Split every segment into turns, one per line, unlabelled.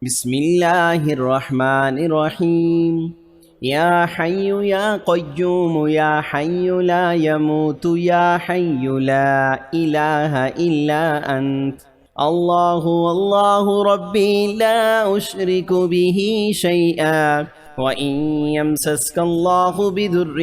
بسم الله الرحمن الرحيم. يا حي يا قيوم يا حي لا يموت يا حي لا إله إلا أنت. الله والله ربي لا أشرك به شيئا، وإن يمسسك الله بضر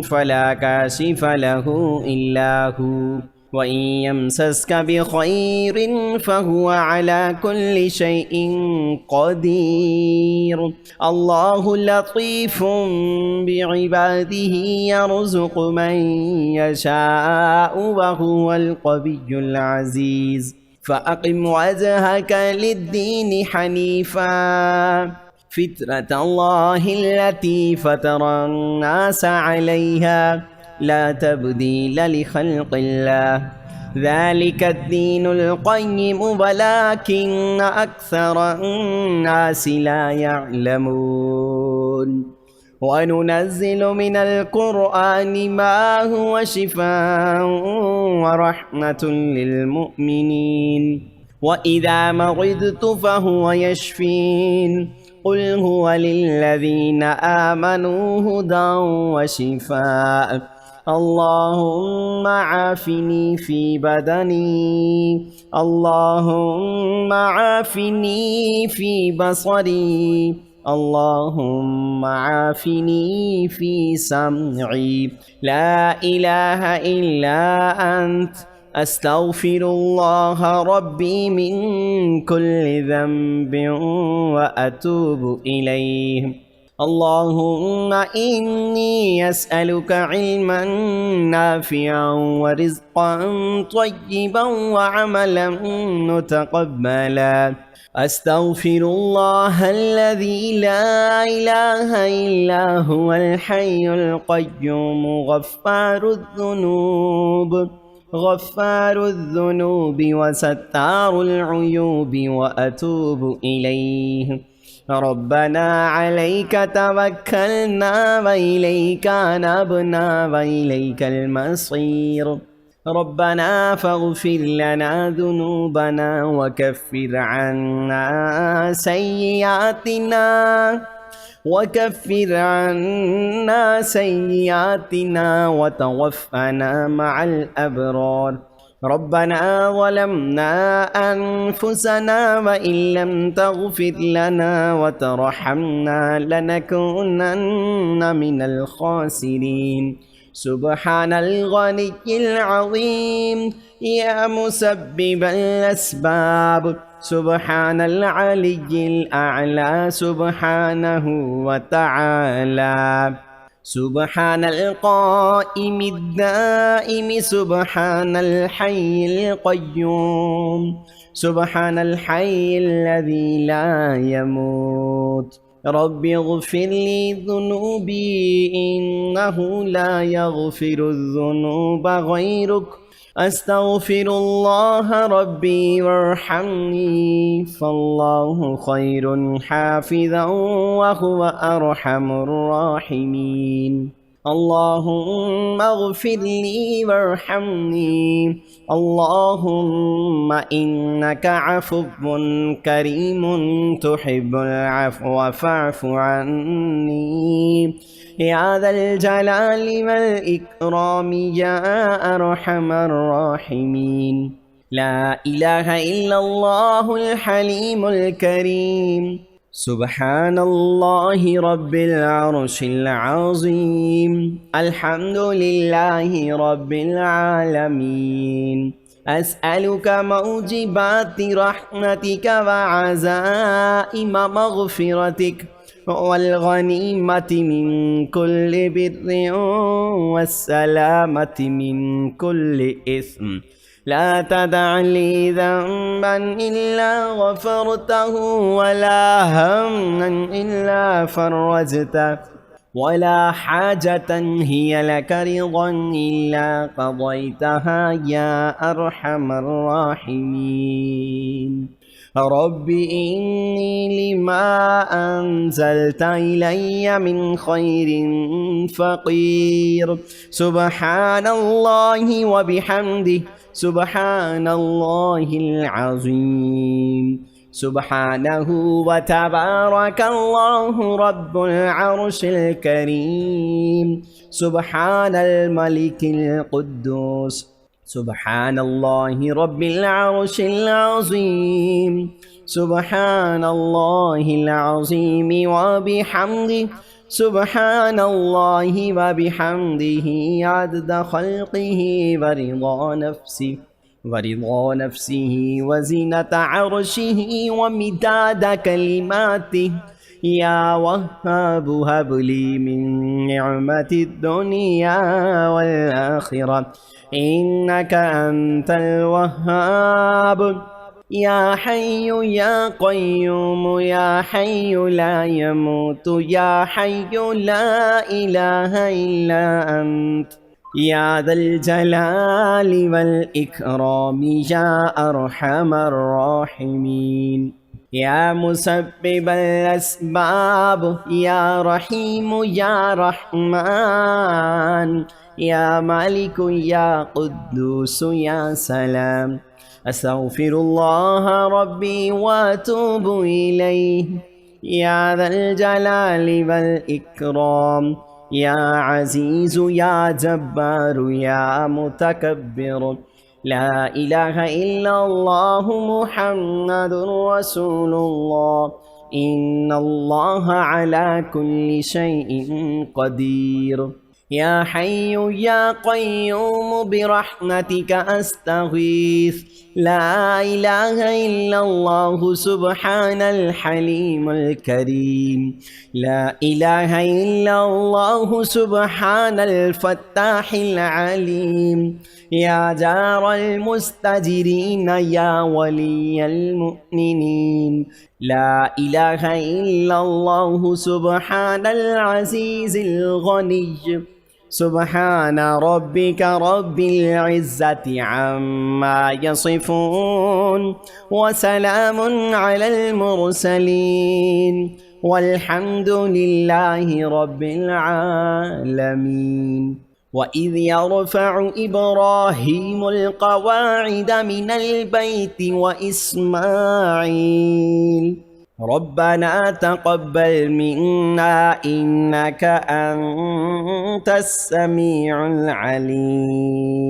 فلا كاشف له إلا هو، وإن يمسسك بخير فهو على كل شيء قدير. الله لطيف بعباده يرزق من يشاء وهو القوي العزيز. فأقم وجهك للدين حنيفا، فطرة الله التي فطر الناس عليها لا تبديل لخلق الله، ذلك الدين القيم ولكن أكثر الناس لا يعلمون. وننزل من القرآن ما هو شفاء ورحمة للمؤمنين، وإذا مرضت فهو يشفين. قل هو للذين آمنوا هدى وشفاء. اللهم عافني في بدني، اللهم عافني في بصري، اللهم عافني في سمعي. لا إله إلا أنت، أستغفر الله ربي من كل ذنب وأتوب إليه. اللهم إني أسألك علما نافعا ورزقا طيبا وعملا متقبلا. أستغفر الله الذي لا إله إلا هو الحي القيوم غفار الذنوب وستار العيوب، وأتوب إليه. ربنا عليك توكلنا وإليك أنبنا وإليك المصير. ربنا فاغفر لنا ذنوبنا وكفر عنا سيئاتنا وتوفنا مع الأبرار. ربنا ظلمنا أنفسنا وإن لم تغفر لنا وترحمنا لنكونن من الخاسرين. سبحان الغني العظيم يا مسبب الأسباب، سبحان العلي الأعلى سبحانه وتعالى. سبحان القائم الدائم، سبحان الحي القيوم، سبحان الحي الذي لا يموت. رب اغفر لي ذنوبي إنه لا يغفر الذنوب غيرك. أستغفر الله ربي وارحمني، فالله خير حافظا وهو أرحم الراحمين. اللهم اغفر لي وارحمني، اللهم إنك عفو كريم تحب العفو فاعف عني. يا ذا الجلال والإكرام يا أرحم الراحمين. لا إله إلا الله الحليم الكريم. سبحان الله رب العرش العظيم. الحمد لله رب العالمين. أسألك موجبات رحمتك وعزائم مغفرتك والغنيمة من كل بر والسلامة من كل إثم. لا تدع لي ذنبا إلا غفرته، ولا هما إلا فرجته، ولا حاجة هي لك رضا إلا قضيتها يا أرحم الراحمين. رب إني لما أنزلت إلي من خير فقير. سبحان الله وبحمده، سبحان الله العظيم. سبحانه وتبارك الله رب العرش الكريم. سبحان الملك القدوس. سبحان الله رب العرش العظيم. سبحان الله العظيم وبحمده. سبحان الله وبحمده عدد خلقه ورضا نفسه وزنة عرشه ومداد كلماته. يا وهاب هب لي من نعمة الدنيا والآخرة إنك أنت الوهاب. يا حي يا قيوم يا حي لا يموت يا حي لا إله إلا أنت يا ذا الجلال والإكرام يا أرحم الراحمين. يا مسبب الأسباب يا رحيم يا رحمن يا مالك يا قدوس يا سلام. أستغفر الله ربي وأتوب إليه. يا ذا الجلال والإكرام يا عزيز يا جبار يا متكبر. لا إله إلا الله محمد رسول الله. إن الله على كل شيء قدير. يا حي يا قيوم برحمتك أستغيث. لا إله إلا الله سبحان الحليم الكريم. لا إله إلا الله سبحان الفتاح العليم. يا جار المستجرين يا ولي المؤمنين. لا إله إلا الله سبحان العزيز الغني. سبحان ربك رب العزة عما يصفون وسلام على المرسلين والحمد لله رب العالمين. وإذ يرفع إبراهيم القواعد من البيت وإسماعيل ربنا تقبل منا إنك أنت السميع العليم.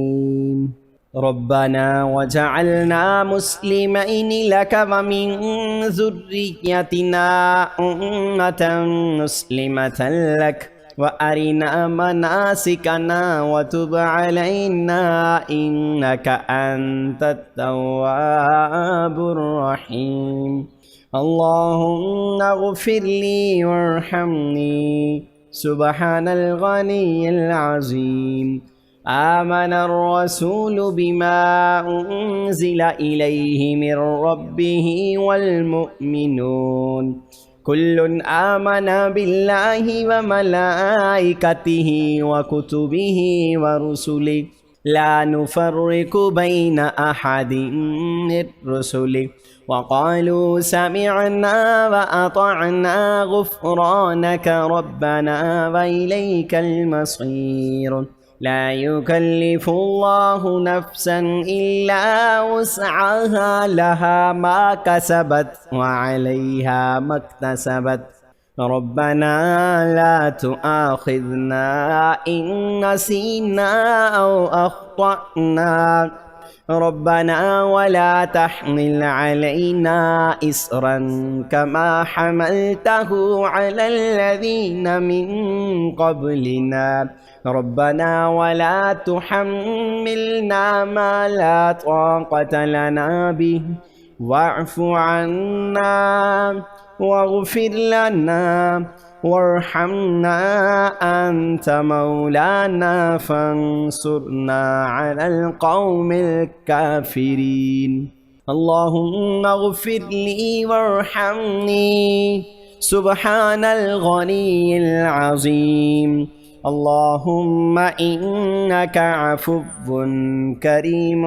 ربنا وجعلنا مسلمين لك ومن ذريتنا أمة مسلمة لك وأرنا مناسكنا وتب علينا إنك أنت التواب الرحيم. اللهم اغفر لي وارحمني سبحان الغني العظيم. آمن الرسول بما أنزل إليه من ربه والمؤمنون كل آمن بالله وملائكته وكتبه ورسله لا نفرق بين أحد من رسله وقالوا سمعنا وأطعنا غفرانك ربنا وإليك المصير. لا يكلف الله نفسا إلا وسعها لها ما كسبت وعليها ما اكتسبت. ربنا لا تؤاخذنا إن نسينا أو أخطأنا. ربنا ولا تحمل علينا إصرا كما حملته على الذين من قبلنا. ربنا ولا تحملنا ما لا طاقة لنا به واعف عنا واغفر لنا وارحمنا أنت مولانا فانصرنا على القوم الكافرين. اللهم اغفر لي وارحمني سبحان الغني العظيم. اللهم إنك عفو كريم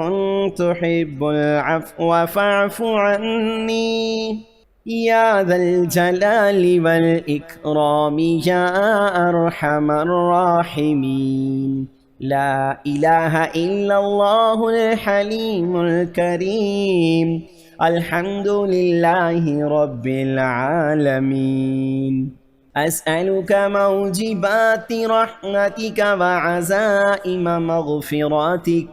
تحب العفو فاعف عني يا ذا الجلال والإكرام يا أرحم الراحمين. لا إله إلا الله الحليم الكريم الحمد لله رب العالمين. أسألك موجبات رحمتك وعزائم مغفراتك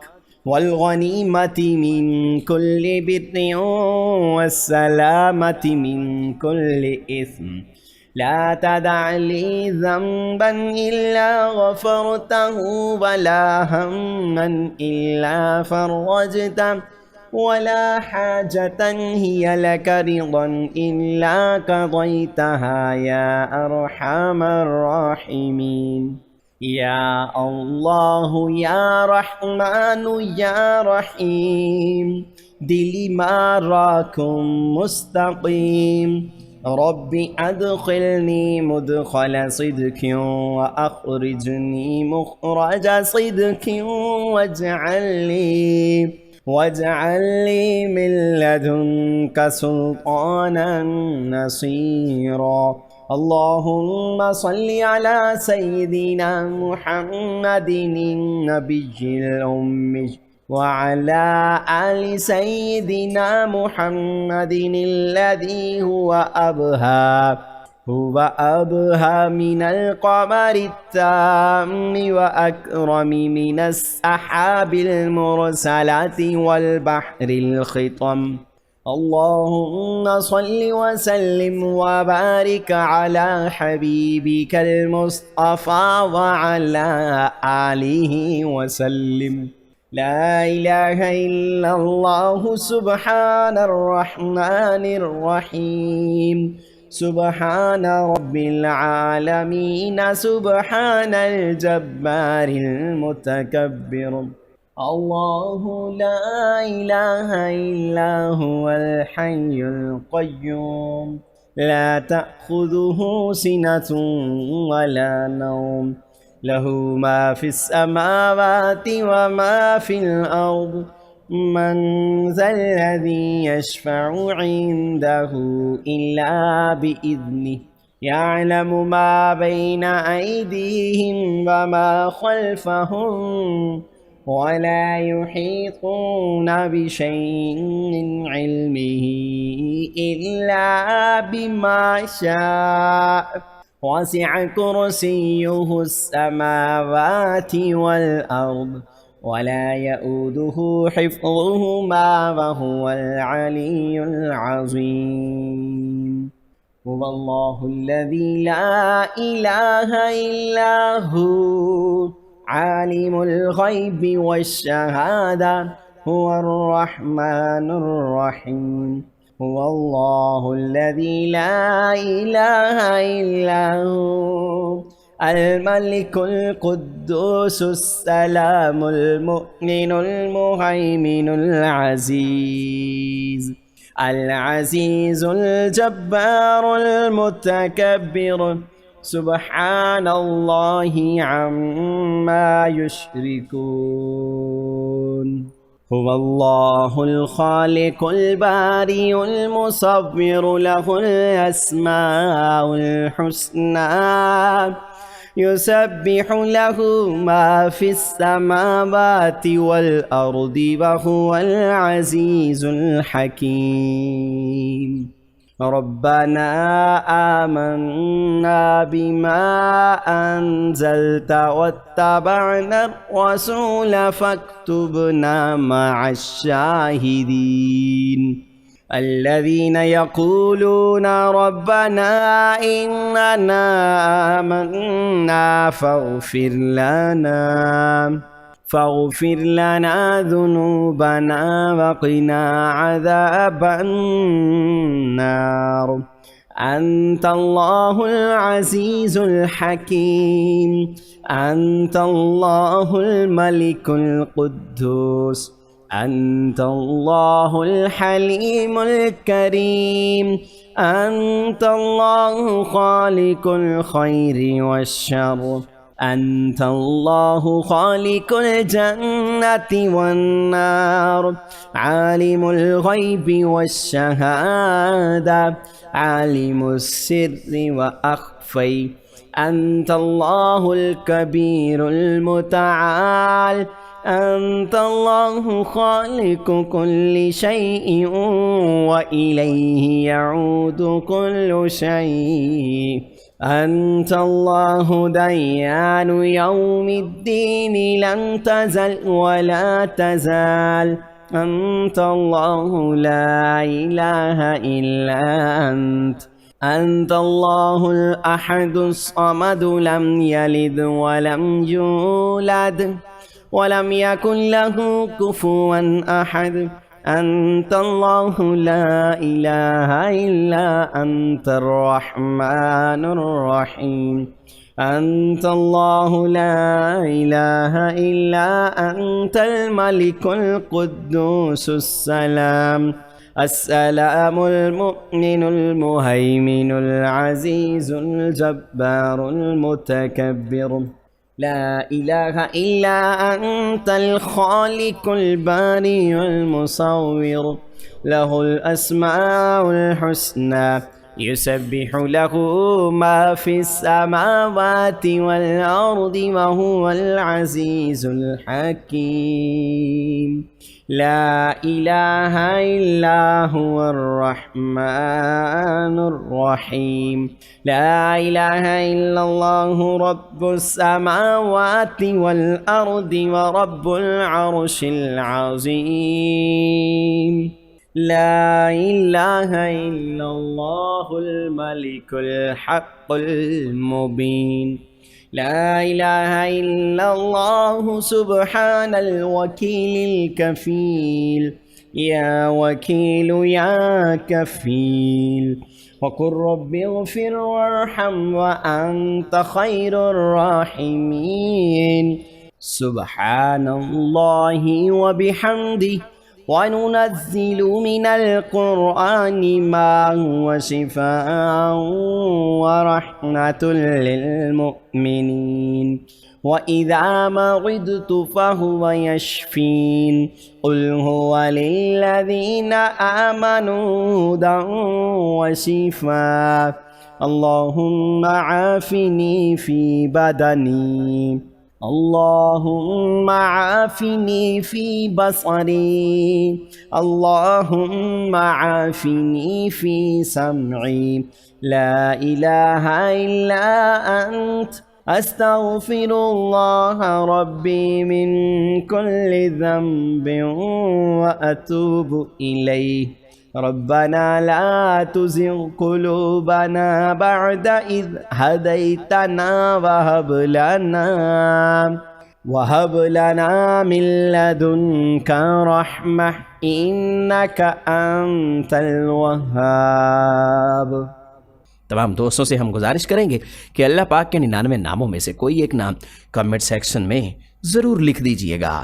والغنيمة من كل بر والسلامة من كل إثم. لا تدع لي ذنبا إلا غفرته ولا هما إلا فرجته ولا حاجة هي لك رضا إلا قضيتها يا أرحم الراحمين. يا الله يا رحمن يا رحيم دلي معراكم مستقيم. ربي أدخلني مدخل صدق وأخرجني مخرج صدق واجعل لي من لدنك سلطانا نصيرا. اللهم صل على سيدنا محمد النبي الأمي وعلى آل سيدنا محمد الذي هو أبهى من القمر التام وأكرم من السحاب المرسلات والبحر الخطم. اللهم صل وسلم وبارك على حبيبك المصطفى وعلى آله وسلم. لا إله إلا الله سبحان الرحمن الرحيم سبحان رب العالمين سبحان الجبار المتكبر. الله لا إله إلا هو الحي القيوم لا تأخذه سنة ولا نوم له ما في السماوات وما في الأرض. من ذا الذي يشفع عنده إلا بإذنه يعلم ما بين أيديهم وما خلفهم ولا يحيطون بشيء من علمه إلا بما شاء. وسع كرسيه السماوات والأرض ولا يؤوده حفظهما وهو العلي العظيم. هو الله الذي لا إله إلا هو عالم الغيب والشهادة هو الرحمن الرحيم. هو الله الذي لا إله إلا هو الملك القدوس السلام المؤمن المهيمن العزيز الجبار المتكبر. سبحان الله عما يشركون. هو الله الخالق البارئ المصور له الأسماء الحسنى يسبح له ما في السماوات والأرض وهو العزيز الحكيم. ربنا آمنا بما أنزلت واتبعنا الرسول فاكتبنا مع الشاهدين. الذين يقولون ربنا إننا آمنا فاغفر لنا ذنوبنا وقنا عذاب النار. أنت الله العزيز الحكيم. أنت الله الملك القدوس. أنت الله الحليم الكريم. أنت الله خالق الخير والشر. أنت الله خالق الجنة والنار. عالم الغيب والشهادة عالم السر وأخفي. أنت الله الكبير المتعال. أنت الله خالق كل شيء وإليه يعود كل شيء. أنت الله ديان يوم الدين لن تزل ولا تزال. أنت الله لا إله إلا أنت. أنت الله الأحد الصمد لم يلد ولم يولد ولم يكن له كفوا أحد. أنت الله لا إله إلا أنت الرحمن الرحيم. أنت الله لا إله إلا أنت الملك القدوس السلام السلام المؤمن المهيمن العزيز الجبار المتكبر. لا إله إلا أنت الخالق الباري المصور. له الأسماء الحسنى يسبح له ما في السماوات والأرض وهو العزيز الحكيم. لا إله إلا هو الرحمن الرحيم. لا إله إلا الله رب السماوات والأرض ورب العرش العظيم. لا إله إلا الله الملك الحق المبين. لا إله إلا الله سبحان الوكيل الكفيل. يا وكيل يا كفيل. وقل رب اغفر وارحم وأنت خير الراحمين. سبحان الله وبحمده وننزل من القرآن ما هو شفاء ورحمة للمؤمنين. وإذا مرضت فهو يشفين. قل هو للذين آمنوا هدى وشفاء. اللهم عافني في بدني. اللهم عافني في بصري. اللهم عافني في سمعي. لا إله إلا أنت أستغفر الله ربي من كل ذنب وأتوب إليه. ربنا لا تزغ قلوبنا بعد إذ هديتنا وهب لنا من لدنك رحمة إنك أنت الوهاب। तमाम दोस्तों से हम गुजारिश करेंगे कि अल्लाह पाक के 99 नामों में से कोई एक नाम कमेंट सेक्शन में ज़रूर लिख दीजिएगा।